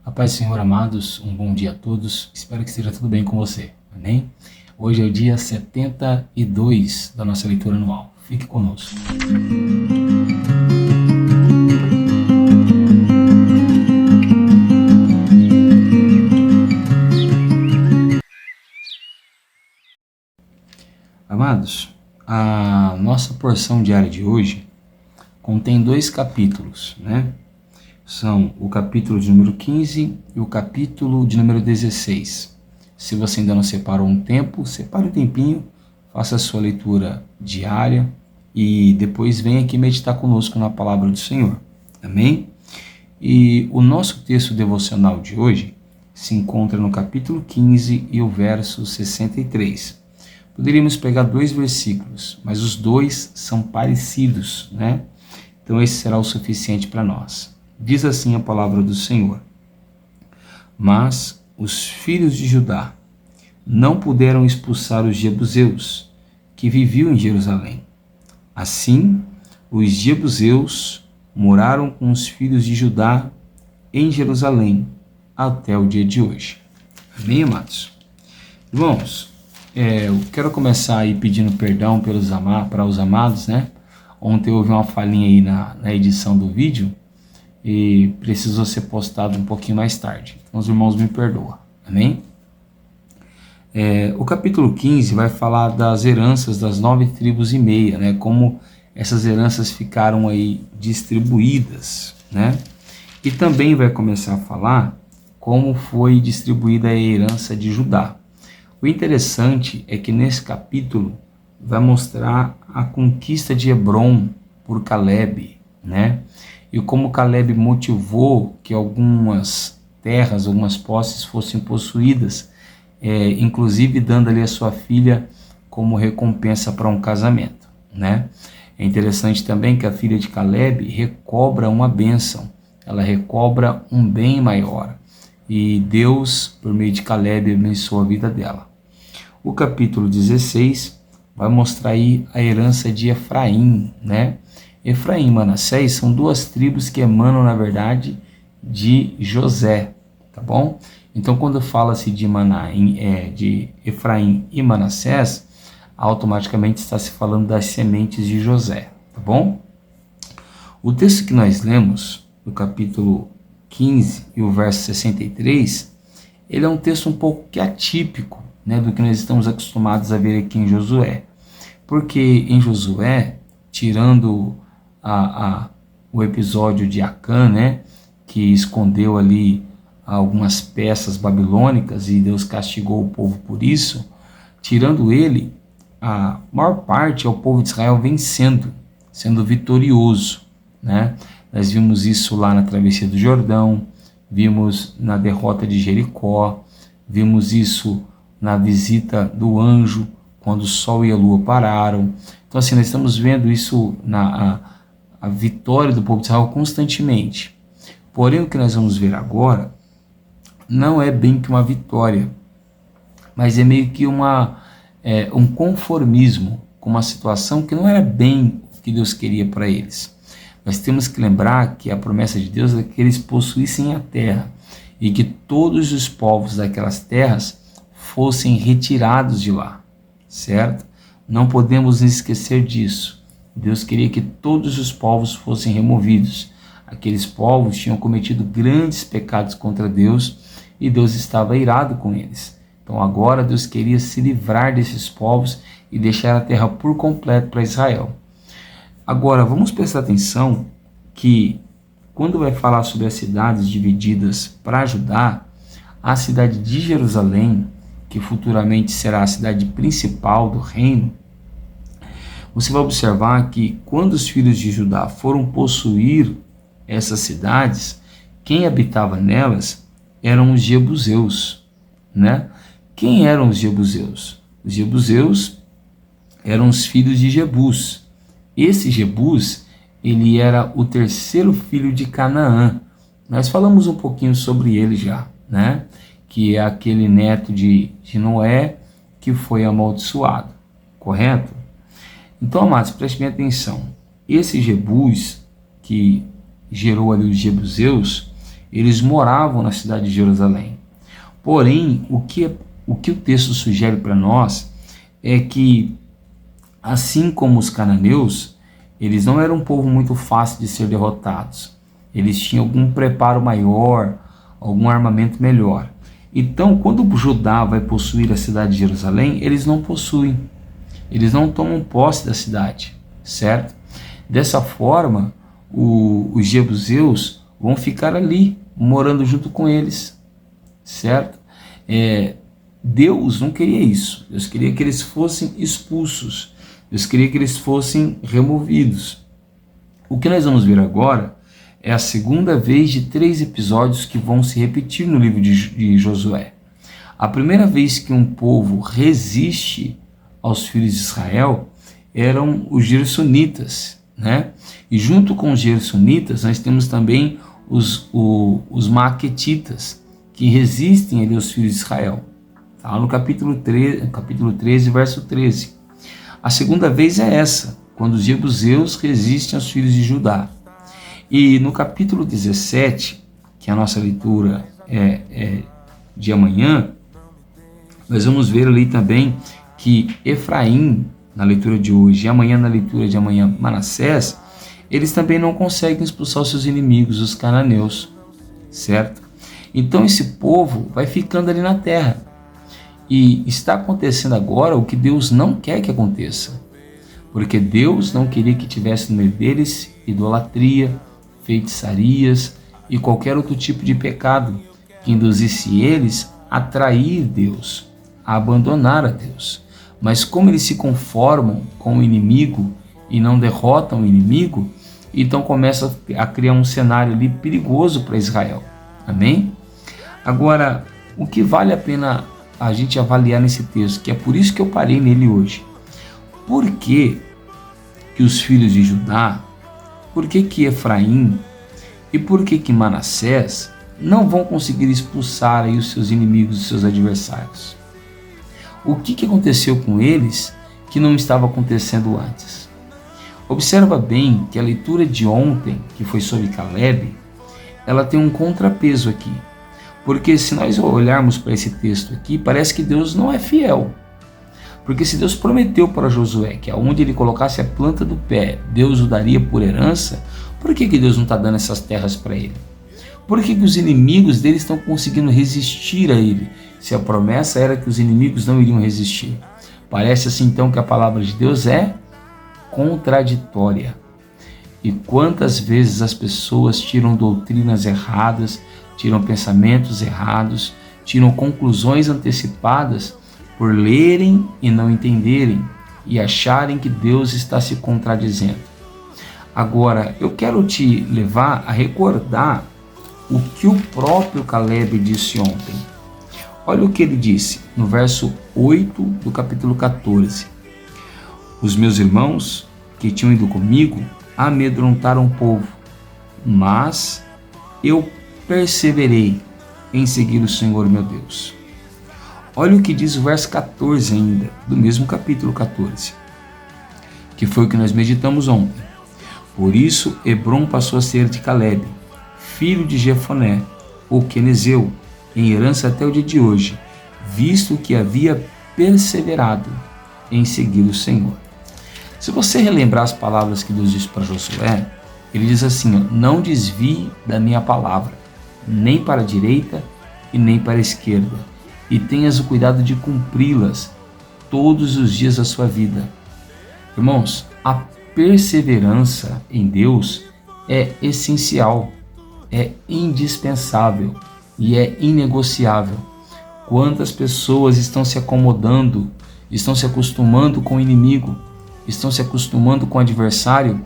A paz do Senhor, amados, um bom dia a todos, espero que esteja tudo bem com você, amém? Hoje é o dia 72 da nossa leitura anual, fique conosco. Amados, a nossa porção diária de hoje contém 2 capítulos, né? São o capítulo de número 15 e o capítulo de número 16. Se você ainda não separou um tempo, separe um tempinho, faça a sua leitura diária e depois venha aqui meditar conosco na palavra do Senhor. Amém? E o nosso texto devocional de hoje se encontra no capítulo 15 e o verso 63. Poderíamos pegar 2 versículos, mas os 2 são parecidos, né? Então esse será o suficiente para nós. Diz assim a palavra do Senhor: Mas os filhos de Judá não puderam expulsar os jebuseus, que viviam em Jerusalém. Assim, os jebuseus moraram com os filhos de Judá em Jerusalém até o dia de hoje. Amém, amados? Irmãos, eu quero começar aí pedindo perdão para os amados, né? Ontem houve uma falhinha aí na edição do vídeo e precisou ser postado um pouquinho mais tarde. Então os irmãos me perdoam, amém? O capítulo 15 vai falar das heranças das 9 tribos e meia, né? Como essas heranças ficaram aí distribuídas, né? E também vai começar a falar como foi distribuída a herança de Judá. O interessante é que nesse capítulo vai mostrar a conquista de Hebrom por Caleb, né? E como Caleb motivou que algumas terras, algumas posses fossem possuídas, inclusive dando ali a sua filha como recompensa para um casamento, né? É interessante também que a filha de Caleb recobra uma bênção, ela recobra um bem maior, e Deus, por meio de Caleb, abençoa a vida dela. O capítulo 16 vai mostrar aí a herança de Efraim, né? Efraim e Manassés são 2 tribos que emanam, na verdade, de José, tá bom? Então, quando fala-se de Efraim e Manassés, automaticamente está se falando das sementes de José, tá bom? O texto que nós lemos, no capítulo 15 e o verso 63, ele é um texto um pouco que atípico, né, do que nós estamos acostumados a ver aqui em Josué. Porque em Josué, tirando o episódio de Acã, né, que escondeu ali algumas peças babilônicas e Deus castigou o povo por isso, tirando ele, a maior parte é o povo de Israel vencendo, sendo vitorioso, né? Nós vimos isso lá na travessia do Jordão, vimos na derrota de Jericó, vimos isso na visita do anjo, quando o sol e a lua pararam. Então assim, nós estamos vendo isso a vitória do povo de Israel constantemente. Porém, o que nós vamos ver agora não é bem que uma vitória, mas é meio que um conformismo com uma situação que não era bem o que Deus queria para eles. Nós temos que lembrar que a promessa de Deus é que eles possuíssem a terra e que todos os povos daquelas terras fossem retirados de lá, certo? Não podemos esquecer disso. Deus queria que todos os povos fossem removidos. Aqueles povos tinham cometido grandes pecados contra Deus e Deus estava irado com eles. Então agora Deus queria se livrar desses povos e deixar a terra por completo para Israel. Agora vamos prestar atenção que quando vai falar sobre as cidades divididas para Judá, a cidade de Jerusalém, que futuramente será a cidade principal do reino, você vai observar que quando os filhos de Judá foram possuir essas cidades, quem habitava nelas eram os jebuseus, né? Quem eram os jebuseus? Os jebuseus eram os filhos de Jebus. Esse Jebus, ele era o 3º filho de Canaã. Nós falamos um pouquinho sobre ele já, né? Que é aquele neto de Noé que foi amaldiçoado, correto? Então, amados, prestem atenção. Esse Jebus, que gerou ali os jebuseus, eles moravam na cidade de Jerusalém. Porém, o que o texto sugere para nós é que, assim como os cananeus, eles não eram um povo muito fácil de ser derrotados. Eles tinham algum preparo maior, algum armamento melhor. Então, quando Judá vai possuir a cidade de Jerusalém, eles não possuem. Eles não tomam posse da cidade, certo? Dessa forma, os jebuseus vão ficar ali, morando junto com eles, certo? Deus não queria isso. Deus queria que eles fossem expulsos. Deus queria que eles fossem removidos. O que nós vamos ver agora é a segunda vez de 3 episódios que vão se repetir no livro de Josué. A primeira vez que um povo resiste aos filhos de Israel eram os gersonitas, né? E junto com os gersonitas nós temos também os maquetitas, que resistem ali aos filhos de Israel. Está no capítulo 13, verso 13. A segunda vez é essa, quando os jebuseus resistem aos filhos de Judá. E no capítulo 17, que a nossa leitura é de amanhã, nós vamos ver ali também que Efraim, na leitura de hoje, e amanhã na leitura de amanhã, Manassés, eles também não conseguem expulsar os seus inimigos, os cananeus, certo? Então esse povo vai ficando ali na terra. E está acontecendo agora o que Deus não quer que aconteça. Porque Deus não queria que tivesse no meio deles idolatria, feitiçarias e qualquer outro tipo de pecado que induzisse eles a trair Deus, a abandonar a Deus. Mas como eles se conformam com o inimigo e não derrotam o inimigo, então começa a criar um cenário ali perigoso para Israel. Amém? Agora, o que vale a pena a gente avaliar nesse texto, que é por isso que eu parei nele hoje. Por que os filhos de Judá, por que Efraim e por que Manassés não vão conseguir expulsar aí os seus inimigos, os seus adversários? O que aconteceu com eles que não estava acontecendo antes? Observa bem que a leitura de ontem, que foi sobre Caleb, ela tem um contrapeso aqui. Porque se nós olharmos para esse texto aqui, parece que Deus não é fiel. Porque se Deus prometeu para Josué que aonde ele colocasse a planta do pé, Deus o daria por herança, por que Deus não está dando essas terras para ele? Por que os inimigos dele estão conseguindo resistir a ele, se a promessa era que os inimigos não iriam resistir? Parece assim então que a palavra de Deus é contraditória. E quantas vezes as pessoas tiram doutrinas erradas, tiram pensamentos errados, tiram conclusões antecipadas por lerem e não entenderem e acharem que Deus está se contradizendo. Agora, eu quero te levar a recordar o que o próprio Caleb disse ontem. Olha o que ele disse no verso 8 do capítulo 14. Os meus irmãos que tinham ido comigo amedrontaram o povo, mas eu perseverei em seguir o Senhor meu Deus. Olha o que diz o verso 14 ainda, do mesmo capítulo 14, que foi o que nós meditamos ontem. Por isso Hebrom passou a ser de Caleb, filho de Jefoné, o quenezeu, em herança até o dia de hoje, visto que havia perseverado em seguir o Senhor. Se você relembrar as palavras que Deus disse para Josué, ele diz assim: não desvie da minha palavra, nem para a direita e nem para a esquerda, e tenhas o cuidado de cumpri-las todos os dias da sua vida. Irmãos, a perseverança em Deus é essencial, é indispensável e é inegociável. Quantas pessoas estão se acomodando, estão se acostumando com o inimigo, estão se acostumando com o adversário,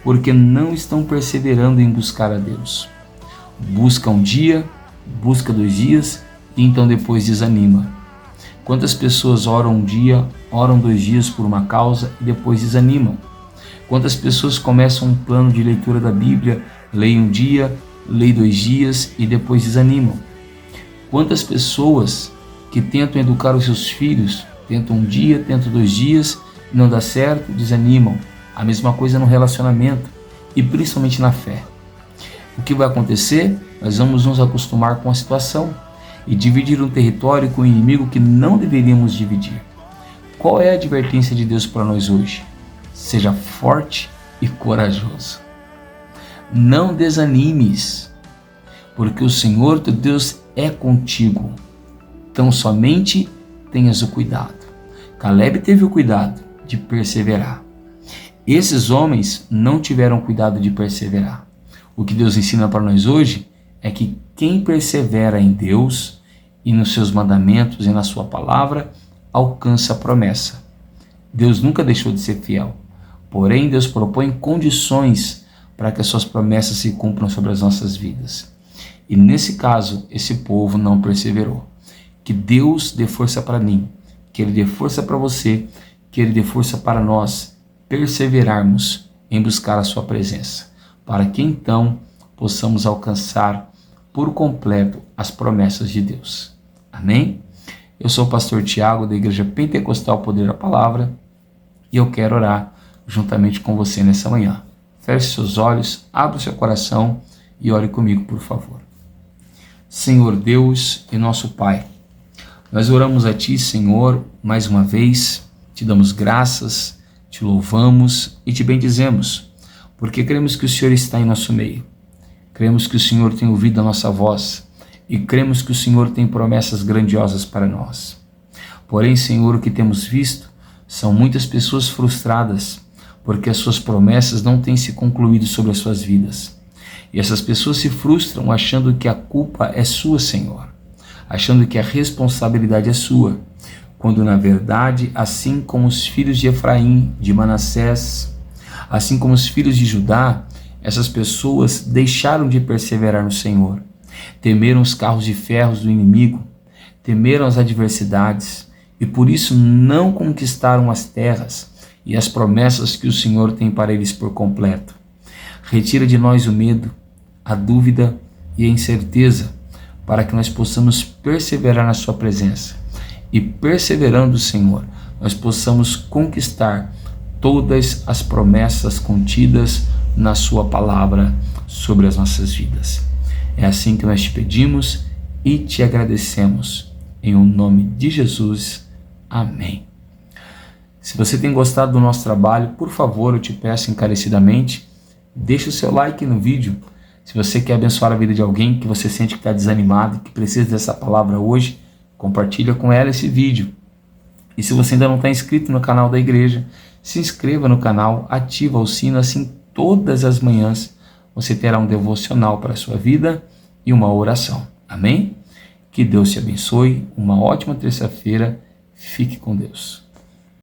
porque não estão perseverando em buscar a Deus. Busca um dia, busca 2 dias e então depois desanima. Quantas pessoas oram um dia, oram 2 dias por uma causa e depois desanimam? Quantas pessoas começam um plano de leitura da Bíblia, leem um dia, leem 2 dias e depois desanimam? Quantas pessoas que tentam educar os seus filhos, tentam um dia, tentam 2 dias, não dá certo, desanimam? A mesma coisa no relacionamento e principalmente na fé. O que vai acontecer? Nós vamos nos acostumar com a situação e dividir um território com um inimigo que não deveríamos dividir. Qual é a advertência de Deus para nós hoje? Seja forte e corajoso. Não desanimes, porque o Senhor teu Deus é contigo. Então somente tenhas o cuidado. Caleb teve o cuidado de perseverar. Esses homens não tiveram cuidado de perseverar. O que Deus ensina para nós hoje é que quem persevera em Deus e nos seus mandamentos e na sua palavra alcança a promessa. Deus nunca deixou de ser fiel. Porém, Deus propõe condições para que as suas promessas se cumpram sobre as nossas vidas. E nesse caso, esse povo não perseverou. Que Deus dê força para mim, que Ele dê força para você, que Ele dê força para nós perseverarmos em buscar a sua presença, para que então possamos alcançar por completo as promessas de Deus. Amém? Eu sou o pastor Tiago, da Igreja Pentecostal Poder da Palavra, e eu quero orar juntamente com você nessa manhã. Feche seus olhos, abra o seu coração e ore comigo, por favor. Senhor Deus e nosso Pai, nós oramos a Ti, Senhor, mais uma vez, Te damos graças, Te louvamos e Te bendizemos, porque cremos que o Senhor está em nosso meio. Cremos que o Senhor tem ouvido a nossa voz e cremos que o Senhor tem promessas grandiosas para nós. Porém, Senhor, o que temos visto são muitas pessoas frustradas porque as suas promessas não têm se concluído sobre as suas vidas. E essas pessoas se frustram achando que a culpa é sua, Senhor, achando que a responsabilidade é sua, quando na verdade, assim como os filhos de Efraim, de Manassés, assim como os filhos de Judá, essas pessoas deixaram de perseverar no Senhor, temeram os carros de ferro do inimigo, temeram as adversidades e por isso não conquistaram as terras e as promessas que o Senhor tem para eles por completo. Retira de nós o medo, a dúvida e a incerteza, para que nós possamos perseverar na sua presença. E perseverando, Senhor, nós possamos conquistar todas as promessas contidas na sua palavra sobre as nossas vidas. É assim que nós te pedimos e te agradecemos. Em o nome de Jesus. Amém. Se você tem gostado do nosso trabalho, por favor, eu te peço encarecidamente, deixe o seu like no vídeo. Se você quer abençoar a vida de alguém que você sente que está desanimado, que precisa dessa palavra hoje, compartilha com ela esse vídeo. E se você ainda não está inscrito no canal da igreja, se inscreva no canal, ativa o sino, assim todas as manhãs você terá um devocional para a sua vida e uma oração. Amém? Que Deus te abençoe, uma ótima terça-feira, fique com Deus.